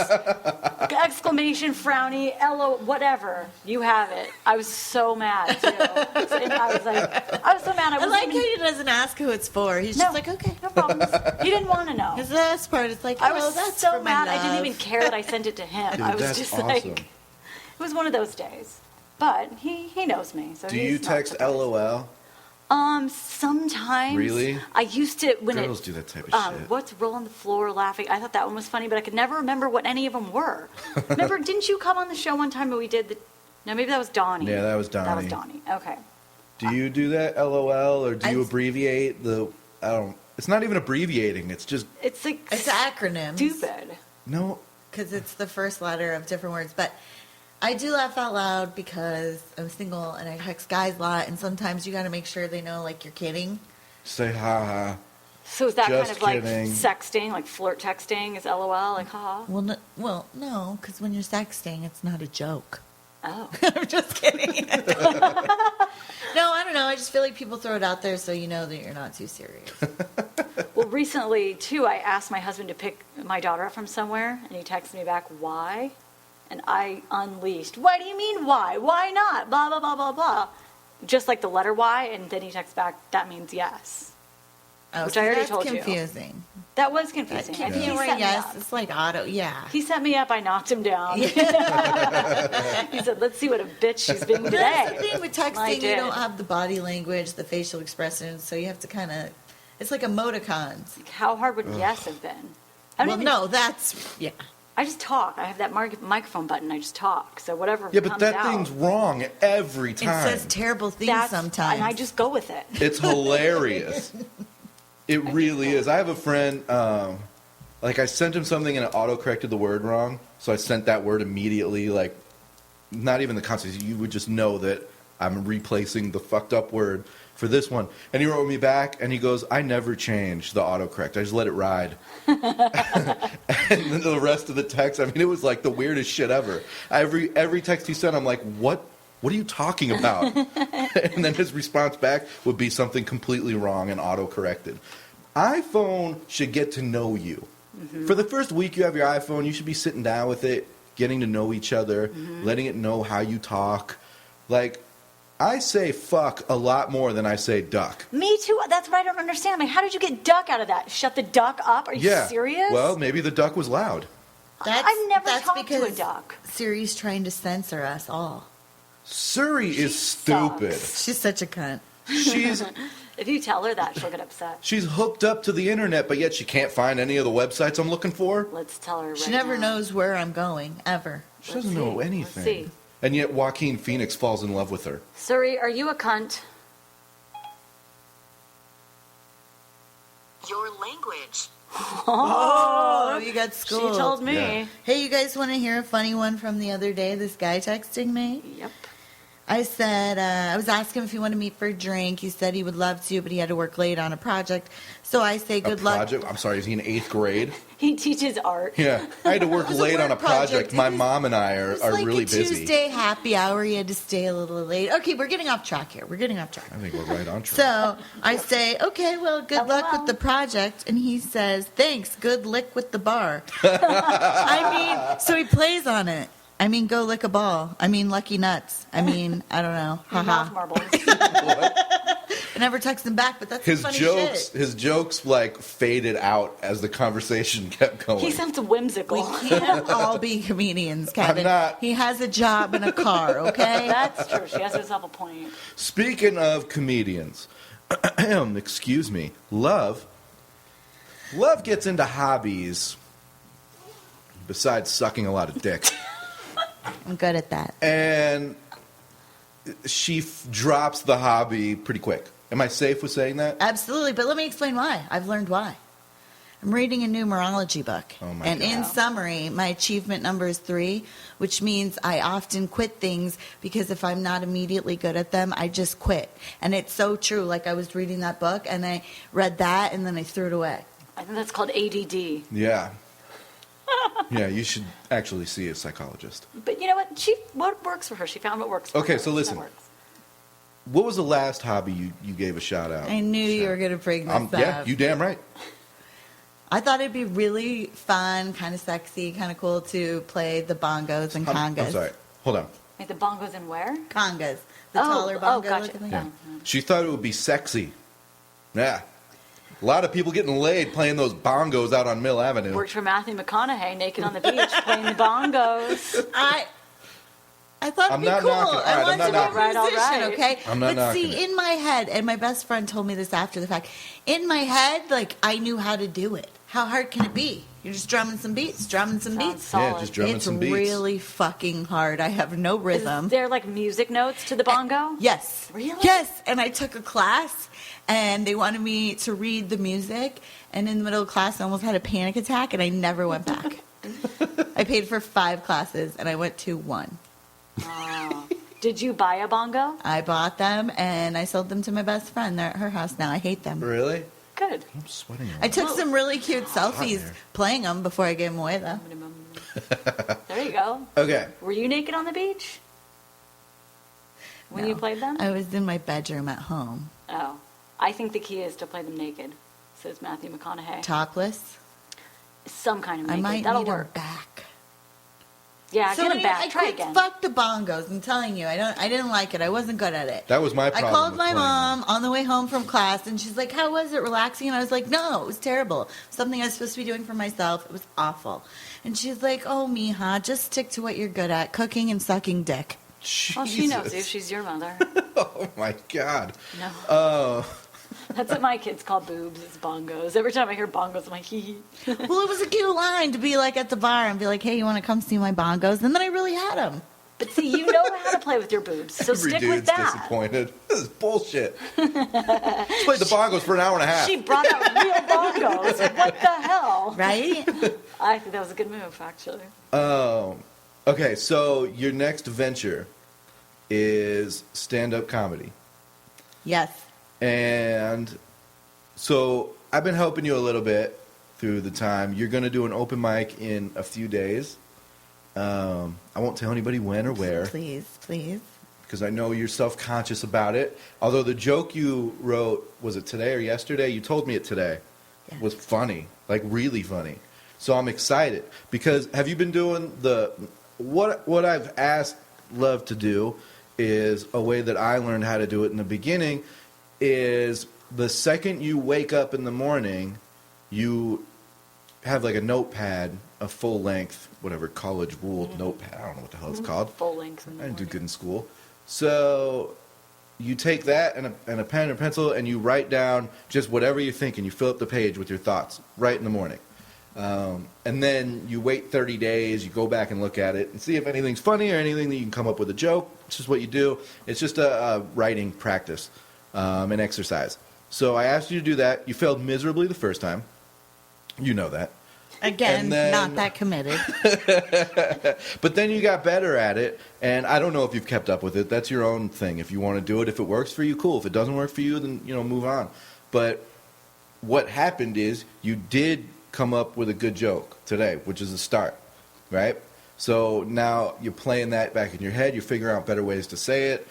exclamation, frowny, LO, whatever. You have it. I was so mad too. And I was so mad. I like how he doesn't ask who it's for. He's just like, okay. No problems. He didn't want to know. Because the best part is like, I was that's so for my mad. love. I didn't even care that I sent it to him. Dude, I was that's just awesome. like, it was one of those days. But he knows me. So Do you text LOL? Sometimes. Really? I used to when Girls do that type of shit. What's roll on the floor laughing? I thought that one was funny, but I could never remember what any of them were. Remember, didn't you come on the show one time and we did the? No, maybe that was Donnie. Yeah, that was Donnie. That was Donnie. Okay. Do you do that LOL or do you abbreviate the? I don't. It's not even abbreviating. It's just. It's like It's acronyms. stupid. No. Because it's the first letter of different words. But I do laugh out loud because I'm single and I text guys a lot, and sometimes you got to make sure they know, like, you're kidding. Say ha. So is that Just kind of kidding. like sexting, like flirt texting? Is LOL like haha? Well, no, because when you're sexting, it's not a joke. Oh. I'm just kidding. No, I don't know. I just feel like people throw it out there so you know that you're not too serious. Well, recently too, I asked my husband to pick my daughter up from somewhere, and he texted me back, "Why?" And I unleashed, "What do you mean why? Why not? Blah, blah, blah, blah, blah." Just like the letter Y, and then he texts back, "That means yes." Oh, Which so I already that's told you. confusing. That was confusing. Can't And be he right. set me Yes, up. it's like auto. Yeah. He set me up, I knocked him down. He said, let's see what a bitch she's being today. That's the thing with I texting. You did. don't have the body language, the facial expressions, so you have to kind of. It's like emoticons. How hard would yes have been? I don't Well, even, no, that's yeah. I just talk. I have that microphone button. I just talk. So whatever Yeah, but comes that out, thing's wrong every It time. says terrible things that's, sometimes. and I just go with it. It's hilarious. It really is. I have a friend, like I sent him something and it auto-corrected the word wrong. So I sent that word immediately, like, not even the context. You would just know that I'm replacing the fucked up word for this one. And he wrote me back and he goes, I never change the autocorrect. I just let it ride. And then the rest of the text, I mean, it was like the weirdest shit ever. Every text he sent, I'm like, what are you talking about? And then his response back would be something completely wrong and auto-corrected. iPhone should get to know you. Mm-hmm. For the first week you have your iPhone, you should be sitting down with it, getting to know each other, letting it know how you talk. Like, I say fuck a lot more than I say duck. Me too. That's what I don't understand. I'm like, how did you get duck out of that? Shut the duck up? Are you serious? Well, maybe the duck was loud. I've never talked to a because duck. Siri's trying to censor us all. Suri is stupid. She's such a cunt. She's If you tell her that, she'll get upset. she's hooked up to the internet, but yet she can't find any of the websites I'm looking for. Let's tell her right She never now. knows where I'm going, ever. She doesn't know Let's anything. see. And yet Joaquin Phoenix falls in love with her. Suri, are you a cunt? Your language. Oh, you got schooled. She told me. Yeah. Hey, you guys want to hear a funny one from the other day? This guy texting me. Yep. I said, I was asking him if he wanted to meet for a drink. He said he would love to, but he had to work late on a project. So I say, good luck. I'm sorry, is he in 8th grade? He teaches art. Yeah. I had to work late on a project. My mom and I are like really busy. Tuesday happy hour. He had to stay a little late. Okay, we're getting off track here. I think we're right on track. So I say, okay, well, good luck with the project. And he says, thanks, good lick with the bar. So he plays on it. Go lick a ball. Lucky nuts. I don't know. Mouth marbles. I never text him back, but that's his funny jokes. shit. His jokes faded out as the conversation kept going. He sounds whimsical. We can't all be comedians, Kevin. I'm not. He has a job and a car, okay? That's true. She has herself a point. Speaking of comedians, excuse me, Love gets into hobbies besides sucking a lot of dick. I'm good at that. And she drops the hobby pretty quick. Am I safe with saying that? Absolutely, but let me explain why. I've learned why. I'm reading a numerology book. Oh my and God. in summary, my achievement number is 3, which means I often quit things because if I'm not immediately good at them, I just quit. And it's so true. Like I was reading that book and I read that and then I threw it away. I think that's called ADD. Yeah. Yeah, you should actually see a psychologist. But you know what? What works for her? She found what works for her. Okay, so listen. That works. What was the last hobby you gave a shout out? I knew you were going to bring this up. Yeah, you damn right. I thought it'd be really fun, kind of sexy, kind of cool to play the bongos and congas. I'm sorry. Hold on. Wait, the bongos and where? Congas. The taller bongo gotcha. looking thing. Yeah. She thought it would be sexy. Yeah. A lot of people getting laid playing those bongos out on Mill Avenue. Worked for Matthew McConaughey, naked on the beach, playing the bongos. I thought it'd be cool. I wanted to be a Right, all musician, right. okay? I'm not but knocking see, it. in my head, and my best friend told me this after the fact, in my head, I knew how to do it. How hard can it be? You're just drumming some beats, Sounds Yeah, solid. just drumming It's some beats. really fucking hard. I have no rhythm. Is there music notes to the bongo? Yes. Really? Yes. And I took a class, and they wanted me to read the music, and in the middle of class, I almost had a panic attack, and I never went back. I paid for 5 classes, and I went to 1. Did you buy a bongo? I bought them, and I sold them to my best friend. They're at her house now. I hate them. Really? Good. I'm sweating. I took some really cute selfies there. playing them before I gave them away, though. There you go. Okay. Were you naked on the beach when No. you played them? I was in my bedroom at home. Oh. I think the key is to play them naked, says Matthew McConaughey. Topless. Some kind of I naked. might That'll need work. a back. Yeah, So get anyway, it back. I Try quit. again. Fuck the bongos. I'm telling you, I didn't like it. I wasn't good at it. That was my I problem. called with my playing mom on the way home from class, and she's like, "How was it? Relaxing?" And I was like, "No, it was terrible. Something I was supposed to be doing for myself. It was awful." And she's like, "Oh, mija, just stick to what you're good at: cooking and sucking dick." Well, she knows you. Jesus. She's your mother. Oh my God. No. Oh. That's what my kids call boobs. It's bongos. Every time I hear bongos, I'm like, hee hee. Well, it was a cute line to be at the bar and be like, "Hey, you want to come see my bongos?" And then I really had them. But see, you know how to play with your boobs, so Every stick dude's with that. disappointed. This is bullshit. Just played the bongos for an hour and a half. She brought out real bongos. What the hell? Right? I think that was a good move, actually. Okay, so your next venture is stand-up comedy. Yes. And so I've been helping you a little bit through the time. You're going to do an open mic in a few days. I won't tell anybody when or where Please, please. because I know you're self-conscious about it. Although the joke you wrote, was it today or yesterday? You told me it today. Yeah. Was funny, really funny. So I'm excited because have you been doing what I've asked Love to do is a way that I learned how to do it in the beginning is the second you wake up in the morning, you have a notepad, a full length, whatever college ruled notepad. I don't know what the hell it's called. Full length. I didn't do good in school. So you take that and a pen and pencil and you write down just whatever you think and you fill up the page with your thoughts right in the morning. And then you wait 30 days, you go back and look at it and see if anything's funny or anything that you can come up with a joke. It's just what you do. It's just a writing practice, an exercise. So I asked you to do that. You failed miserably the first time. You know that. Again, And then- not that committed. But then you got better at it, and I don't know if you've kept up with it. That's your own thing. If you want to do it, if it works for you, cool. If it doesn't work for you, then, move on. But what happened is you did come up with a good joke today, which is a start, right? So now you're playing that back in your head. You're figuring out better ways to say it.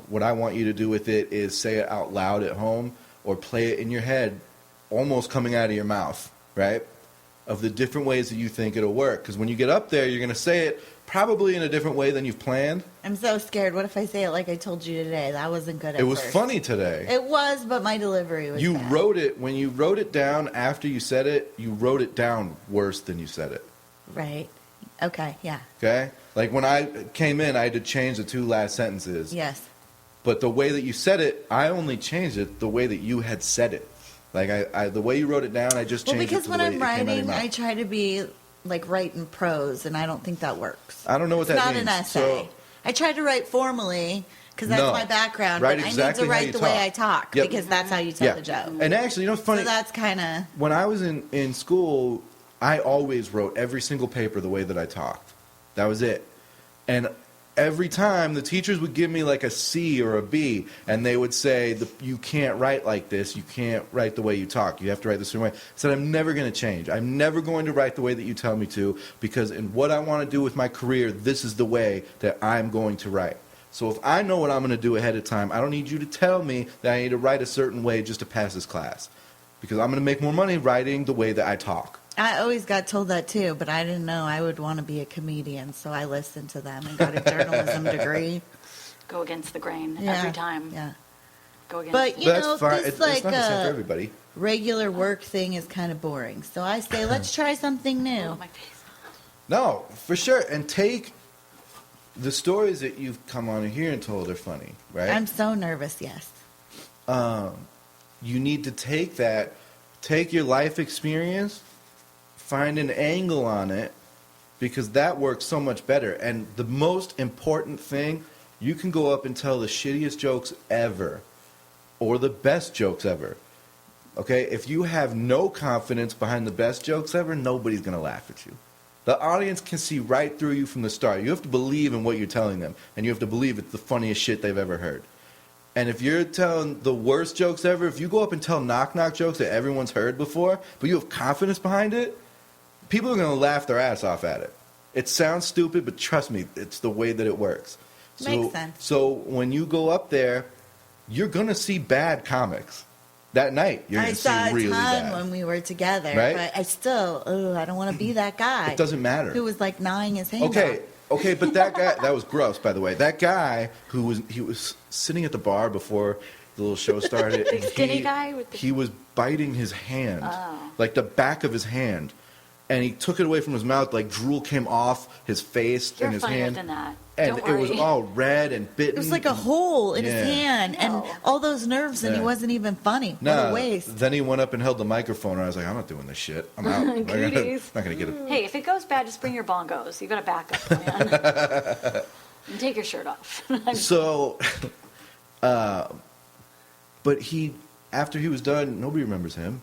What I want you to do with it is say it out loud at home or play it in your head, almost coming out of your mouth, right? Of the different ways that you think it'll work. Because when you get up there, you're going to say it probably in a different way than you've planned. I'm so scared. What if I say it like I told you today? That wasn't good at It was first. funny today. It was, but my delivery was You bad. wrote it, when you wrote it down after you said it, you wrote it down worse than you said it. Right. Okay, yeah. Okay? Like when I came in, I had to change the 2 last sentences. Yes. But the way that you said it, I only changed it the way that you had said it. Like I the way you wrote it down, I just Well, changed it because to when the way I'm it came out of your writing, mouth. I try to be like writing prose, and I don't think that works. I don't know what It's that not means. an essay. So, I try to write formally because that's No. my background. Write but exactly I how need to you write the way talk. I talk Yep. because that's how you tell yeah. the joke. And actually, it's funny. So that's kind of When I was in school, I always wrote every single paper the way that I talked. That was it. And every time the teachers would give me like a C or a B, and they would say, you can't write like this. You can't write the way you talk. You have to write the certain way. I said, I'm never going to change. I'm never going to write the way that you tell me to, because in what I want to do with my career, this is the way that I'm going to write. So if I know what I'm going to do ahead of time, I don't need you to tell me that I need to write a certain way just to pass this class, because I'm going to make more money writing the way that I talk. I always got told that too, but I didn't know I would want to be a comedian, so I listened to them and got a journalism degree. Go against the grain Yeah. every time. Yeah. Go against But the you That's know, fine. this It's like not the same for everybody. regular work thing is kind of boring. So I say, let's try something new. Oh, my face. No, for sure. And take the stories that you've come on here and told are funny, right? I'm so nervous. Yes. You need to take your life experience, find an angle on it, because that works so much better. And the most important thing, you can go up and tell the shittiest jokes ever, or the best jokes ever. Okay? If you have no confidence behind the best jokes ever, nobody's going to laugh at you. The audience can see right through you from the start. You have to believe in what you're telling them, and you have to believe it's the funniest shit they've ever heard. And if you're telling the worst jokes ever, if you go up and tell knock-knock jokes that everyone's heard before, but you have confidence behind it, people are going to laugh their ass off at it. It sounds stupid, but trust me, it's the way that it works. Makes sense. So when you go up there, you're going to see bad comics. That night, you're I going to saw see a really ton bad. when we were together, Right? but I still, I don't want to be that guy. It doesn't matter. Who was like gnawing his hand Okay, off. okay, but that guy, that was gross, by the way. That guy he was sitting at the bar before the little show started. Big and skinny guy with the- he was biting his hand, Oh. like the back of his hand. And he took it away from his mouth, like drool came off his face You're and his funnier hand. than that. And Don't it was worry. all red and bitten. It was like a hole in Yeah. his hand and No. all those nerves, and he Yeah. wasn't even funny. What Nah, a waste. then he went up and held the microphone, and I was like, I'm not doing this shit. I'm out. I'm Cooties. not going to get it. Hey, if it goes bad, just bring your bongos. You got a backup plan. And take your shirt off. So, but after he was done, nobody remembers him.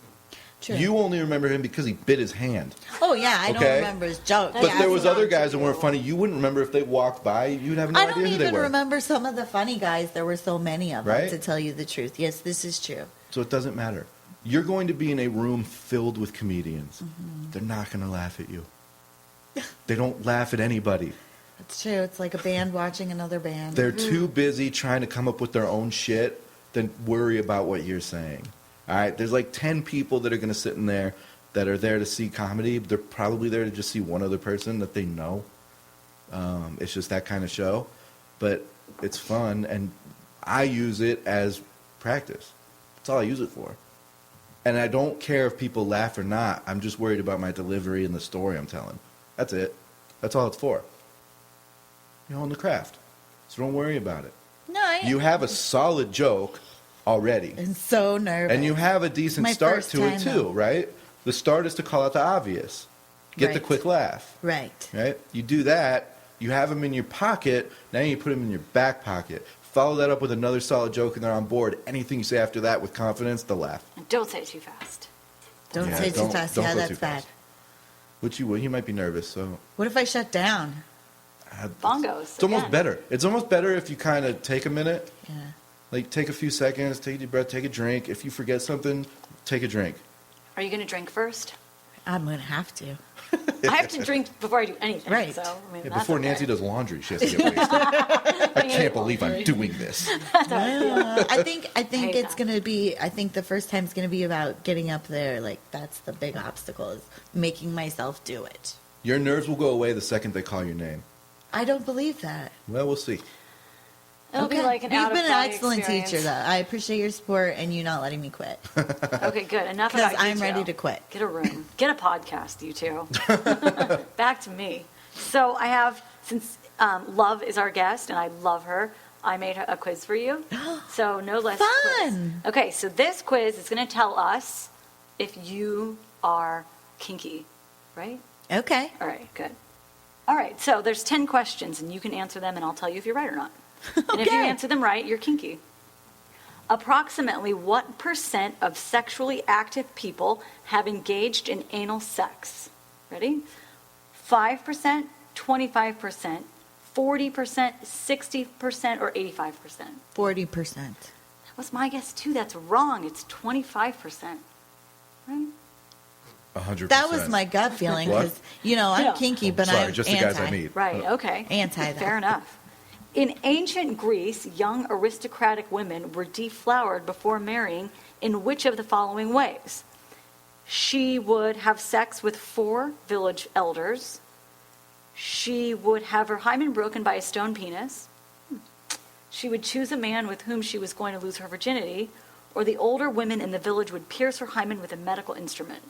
True. You only remember him because he bit his hand. Oh yeah, I don't Okay. remember his joke. But Yeah, there was that's other not guys that weren't true. funny. You wouldn't remember if they walked by. You'd have no I idea don't who they even were. remember some of the funny guys. There were so many of them, Right? to tell you the truth. Yes, this is true. So it doesn't matter. You're going to be in a room filled with comedians. Mm-hmm. They're not going to laugh at you. They don't laugh at anybody. It's true. It's like a band watching another band. They're too busy trying to come up with their own shit than worry about what you're saying. All right? There's like 10 people that are going to sit in there that are there to see comedy. They're probably there to just see one other person that they know. It's just that kind of show. But it's fun, and I use it as practice. That's all I use it for. And I don't care if people laugh or not. I'm just worried about my delivery and the story I'm telling. That's it. That's all it's for. You know, in the craft. So don't worry about it. No, You have a solid joke already. I'm so nervous. And you have a decent My start first to it time, too, though. right? The start is to call out the obvious. Get the Right. quick laugh, Right. right? You do that, you have them in your pocket, now you put them in your back pocket. Follow that up with another solid joke and they're on board. Anything you say after that with confidence, they'll laugh. And don't say it too fast. Don't Yeah, say too don't- fast. don't Yeah, go that's too bad. fast. Which you would. You might be nervous, so. What if I shut down? Bongos. It's almost again. better. It's almost better if you kind of take a minute. Yeah. Like, take a few seconds, take a deep breath, take a drink. If you forget something, take a drink. Are you going to drink first? I'm going to have to. I have to drink before I do anything. Right. So, I mean, Yeah, that's before okay. Nancy does laundry, she has to get wasted. I can't believe I'm doing this. I think hate it's that. going to be, I think the first time's going to be about getting up there. Like, that's the big obstacle, is making myself do it. Your nerves will go away the second they call your name. I don't believe that. Well, we'll see. It'll be like an You've been an out-of-body excellent experience. teacher, though. I appreciate your support and you not letting me quit. Okay, good. Enough Because about you I'm two. ready to quit. Get a room. Get a podcast, you two. Back to me. So I have, since Love is our guest and I love her, I made a quiz for you. So no less quiz. Fun. Okay, so this quiz is going to tell us if you are kinky, right? Okay. All right, good. All right, so there's 10 questions and you can answer them and I'll tell you if you're right or not. And if you Okay. answer them right, you're kinky. Approximately what percent of sexually active people have engaged in anal sex? Ready? 5%, 25%, 40%, 60%, or 85%? 40%. That was my guess too. That's wrong. It's 25%. Right? 100%. That was my gut feeling What? because, you know, I'm Yeah. kinky, but Sorry, I'm just the anti. guys I meet. Right, okay. Anti that. Fair enough. In ancient Greece, young aristocratic women were deflowered before marrying in which of the following ways? She would have sex with 4 village elders. She would have her hymen broken by a stone penis. She would choose a man with whom she was going to lose her virginity. Or the older women in the village would pierce her hymen with a medical instrument.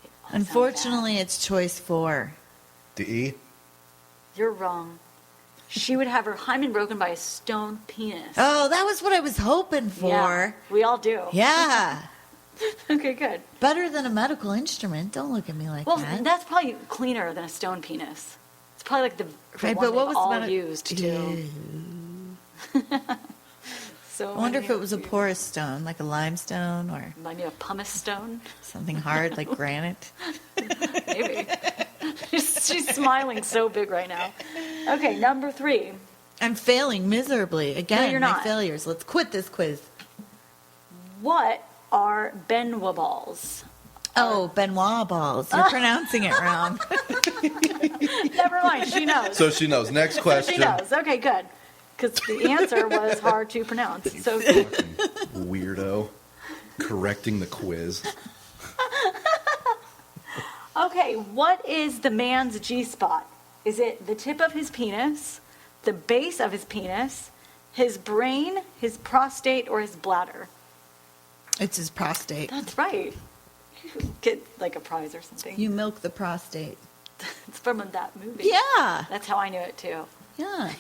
They all sound Unfortunately, it's choice 4. The E? bad. You're wrong. She would have her hymen broken by a stone penis. Oh, that was what I was hoping for. Yeah, we all do. Yeah. Okay, good. Better than a medical instrument. Don't look at me like Well, that. that's probably cleaner than a stone penis. It's probably like the Right, one but what they've was all the used too. So I wonder if it was a porous stone, like a limestone or maybe a pumice stone. something hard like granite. Maybe. She's smiling so big right now. Okay, number 3. I'm failing miserably. Again, you're my not. failures. Let's quit this quiz. What are Benoit balls? Oh, Benoit balls. You're pronouncing it wrong. Never mind, she knows. So she knows. Next She question. knows. Okay, good. Because the answer was hard to pronounce. So Weirdo. Correcting the quiz. okay, what is the man's G-spot? Is it the tip of his penis, the base of his penis, his brain, his prostate, or his bladder? It's his prostate. That's right. You get like a prize or something. You milk the prostate. It's from that movie. Yeah. That's how I knew it too. Yeah.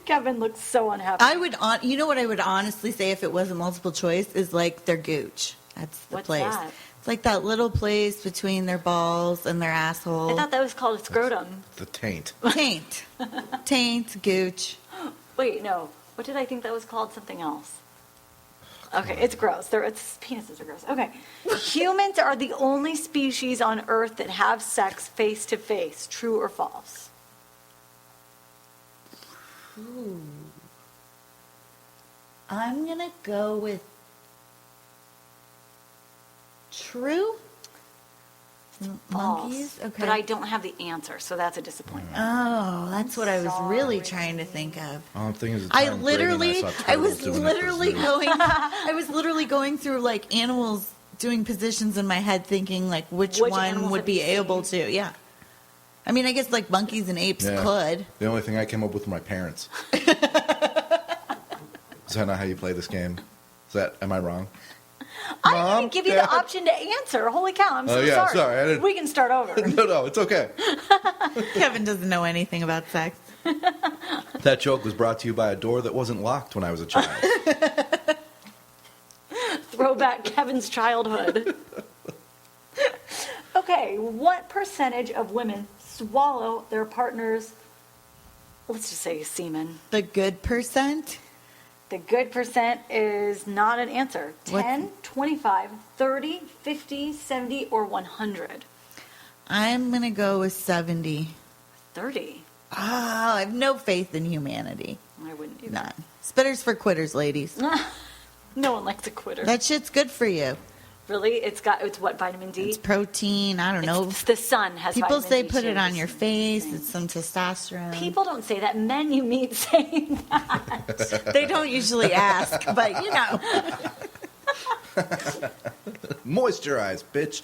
Kevin looks so unhappy. I would, you know what I would honestly say if it wasn't multiple choice is like their gooch. That's the What's place. that? It's like that little place between their balls and their asshole. I thought that was called a scrotum. The taint. Taint. Taint, gooch. Wait, no. What did I think that was called? Something else. Okay, it's gross. Penises are gross. Okay. Humans are the only species on Earth that have sex face to face. True or false? Ooh. I'm going to go with true. Monkeys? False. Okay. But I don't have the answer, so that's a disappointment. Oh, that's what I was really Sorry. trying to think of. All I'm thinking is the I time Brady and literally, saw I was turtles doing it at the literally zoo. going, I was literally going through like animals doing positions in my head, thinking like which Which one animals would have be you seen? able to. Yeah. I mean, I guess like monkeys and apes Yeah. could. The only thing I came up with were my parents. Is that not how you play this game? I Am I wrong? didn't Mom, even give you Dad? the option to answer. Holy cow, I'm so Oh, yeah, sorry, I didn't- We can start over. No, it's okay. Kevin doesn't know anything about sex. That joke was brought to you by a door that wasn't locked when I was a child. Throwback Kevin's childhood. Okay, what percentage of women swallow their partner's, let's just say semen? The good percent. The good percent is not an answer. 10, 25, 30, 50, 70, or 100. I'm going to go with 70. 30. Oh, I have no faith in humanity. I wouldn't either. None. Spitters for quitters, ladies. No one likes a quitter. That shit's good for you. Really? It's what, vitamin D? It's protein. I don't know. The sun has People vitamin say D put too. it on your face. It's some testosterone. People don't say that. Men you meet say that. They don't usually ask, but you know. Moisturize, bitch.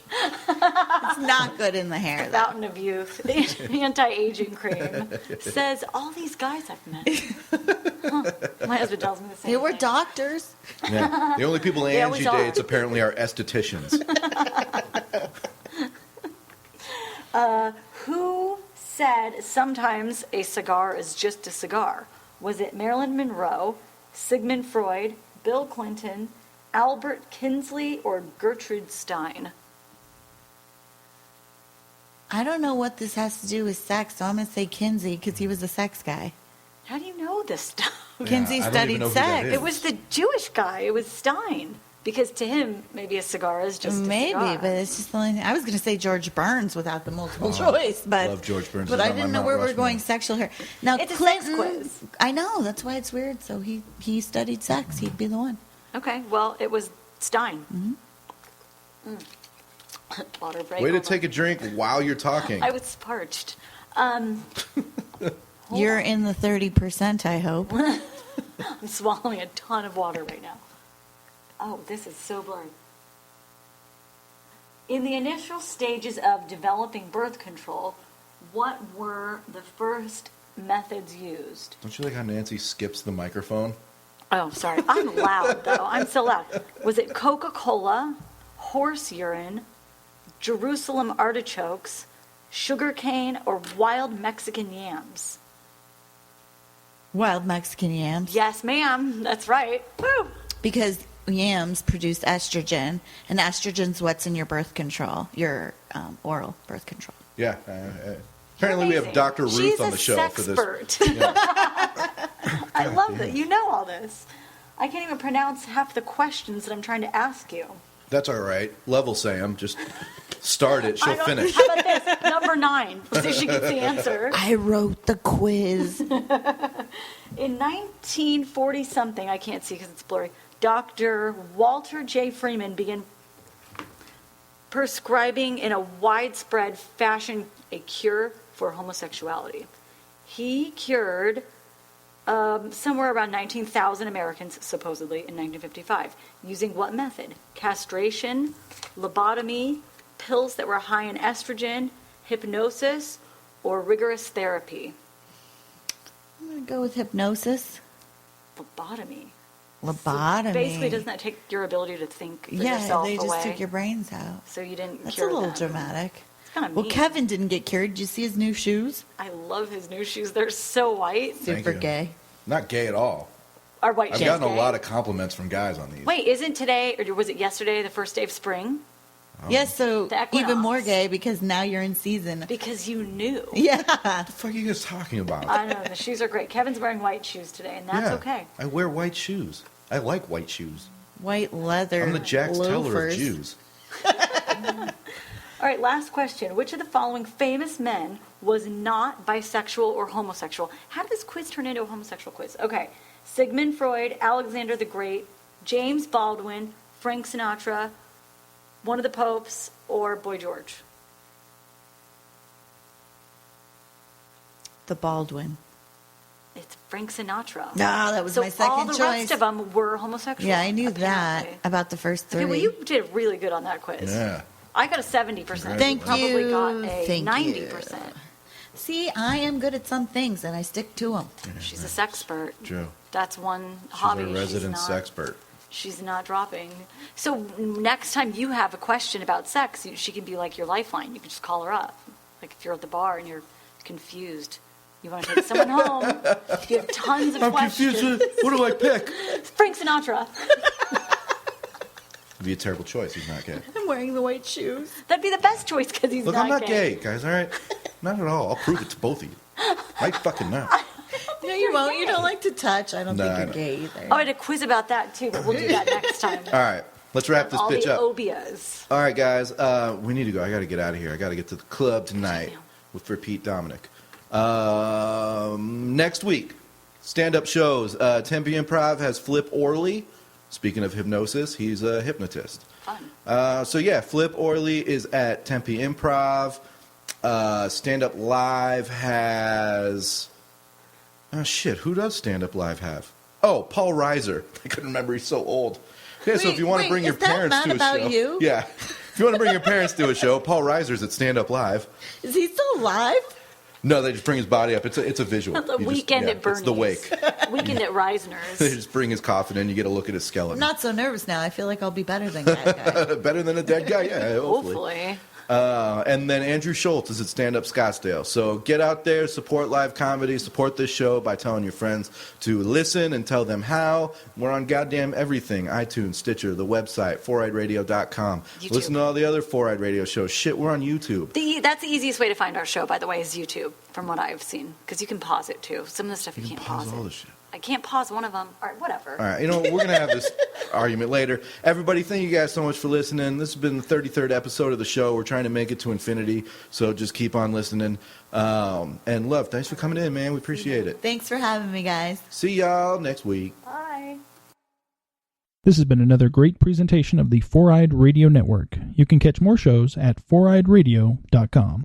It's not good in the hair, though. Fountain of Youth, the anti-aging cream, says all these guys I've met. Huh. My husband tells me the same They were thing. doctors. Yeah. The only people They always Angie are. dates apparently are estheticians. Who said sometimes a cigar is just a cigar? Was it Marilyn Monroe, Sigmund Freud, Bill Clinton, Albert Kinsley, or Gertrude Stein? I don't know what this has to do with sex, so I'm going to say Kinsey because he was a sex guy. How do you know this stuff? Kinsey I don't even studied know who that sex. is. It was the Jewish guy. It was Stein. Because to him, maybe a cigar is just Maybe, a cigar. but it's just the only thing. I was going to say George Burns without the multiple choice, but love George Burns. But He's I on didn't my know Mount where we were Rushmore. going sexual here. Now It's a sex Clinton, quiz. I know that's why it's weird. So he studied sex. He'd be the one. Okay, well, it was Stein. Mm-hmm. Water break. Way to hold take a on. drink while you're talking. I was parched. You're in the 30%, I hope. I'm swallowing a ton of water right now. Oh, this is so blurry. In the initial stages of developing birth control, what were the first methods used? Don't you like how Nancy skips the microphone? Oh, sorry. I'm loud, though. I'm so loud. Was it Coca-Cola, horse urine, Jerusalem artichokes, sugarcane, or wild Mexican yams? Wild Mexican yams. Yes, ma'am. That's right. Woo! Because yams produce estrogen, and estrogen's what's in your birth control, your oral birth control. Yeah. Apparently we have Amazing. Dr. Ruth She's on the show for this. sexpert. I love that. You know all this. I can't even pronounce half the questions that I'm trying to ask you. That's all right. Level Sam. Just start it. She'll I don't- finish. How about this? Number 9. Let's see if she gets the answer. I wrote the quiz. In 1940-something, I can't see because it's blurry, Dr. Walter J. Freeman began prescribing in a widespread fashion a cure for homosexuality. He cured somewhere around 19,000 Americans, supposedly, in 1955. Using what method? Castration, lobotomy, pills that were high in estrogen, hypnosis, or rigorous therapy? I'm going to go with hypnosis. Lobotomy. Lobotomy. Basically, doesn't that take your ability to think for Yeah, yourself they just away? took your brains out. So you didn't That's a cure little them. dramatic. It's kind of Well, mean. Kevin didn't get cured. Did you see his new shoes? I love his new shoes. They're so white. Thank Super you. gay. Not gay at all. Our white I've shoes. gotten a gay. lot of compliments from guys on these. Wait, isn't today, or was it yesterday, the first day of spring? Yes, so The equinox. even more gay because now you're in season. Because you knew. Yeah. What the fuck are you guys talking about? I know, the shoes are great. Kevin's wearing white shoes today, and that's Yeah, okay. I wear white shoes. I like white shoes. White leather. I'm the Jax Teller of loafers. Jews. All right, last question. Which of the following famous men was not bisexual or homosexual? How did this quiz turn into a homosexual quiz? Okay. Sigmund Freud, Alexander the Great, James Baldwin, Frank Sinatra, one of the popes, or Boy George? The Baldwin. It's Frank Sinatra. No, that was So my second all the choice. rest of them were homosexual. Yeah, I knew that apparently. about the first three. Okay, well, you did really good on that quiz. Yeah. I got a 70%. Thank Probably you. got a Thank 90%. you. See, I am good at some things, and I stick to them. She's a sexpert. True. That's one She's hobby. our resident she's not, sexpert. She's not dropping. So next time you have a question about sex, she can be like your lifeline. You can just call her up. Like if you're at the bar and you're confused, you want to take someone home, you have tons of questions. What do I pick? Frank Sinatra. It'd be a terrible choice. He's not gay. I'm wearing the white shoes. That'd be the best choice because he's Look, not I'm not gay, guys, all right? Not at all. I'll prove it to both of you. Right fucking now. No, you won't. You don't like to touch. I don't Nah, think nah. you're gay either. Oh, I had a quiz about that too, but we'll do that next time. All right, let's wrap this All bitch the up. obias. All right, guys, we need to go. I got to get out of here. I got to get to the club tonight for Pete Dominic. Next week, stand-up shows. Tempe Improv has Flip Orley. Speaking of hypnosis, he's a hypnotist. Fun. So yeah, Flip Orley is at Tempe Improv. Stand Up Live has... Oh, shit, who does Stand Up Live have? Oh, Paul Reiser. I couldn't remember, he's so old. Okay, so if you want to bring your parents to a show... You? Yeah. If you want to bring your parents to a show, Paul Reiser's at Stand Up Live. Is he still alive? No, they just bring his body up. It's a visual. The weekend at Bernie's. It's the wake. Weekend at Reisner's. They just bring his coffin in. You get a look at his skeleton. I'm not so nervous now. I feel like I'll be better than that guy. Better than a dead guy? Yeah, hopefully. And then Andrew Schultz is at Stand Up Scottsdale. So get out there, support live comedy, support this show by telling your friends to listen and tell them how. We're on goddamn everything. iTunes, Stitcher, the website, 4eyeradio.com. YouTube. Listen to all the other 4eyed Radio shows. Shit, we're on YouTube. That's the easiest way to find our show, by the way, is YouTube, from what I've seen. Because you can pause it, too. Some of the stuff you can't pause all it. the shit. I can't pause one of them. All right, whatever. All right, you know, we're going to have this argument later. Everybody, thank you guys so much for listening. This has been the 33rd episode of the show. We're trying to make it to infinity, so just keep on listening. And Love, thanks for coming in, man. We appreciate it. Thanks for having me, guys. See y'all next week. Bye. This has been another great presentation of the 4-Eyed Radio Network. You can catch more shows at 4eyeradio.com.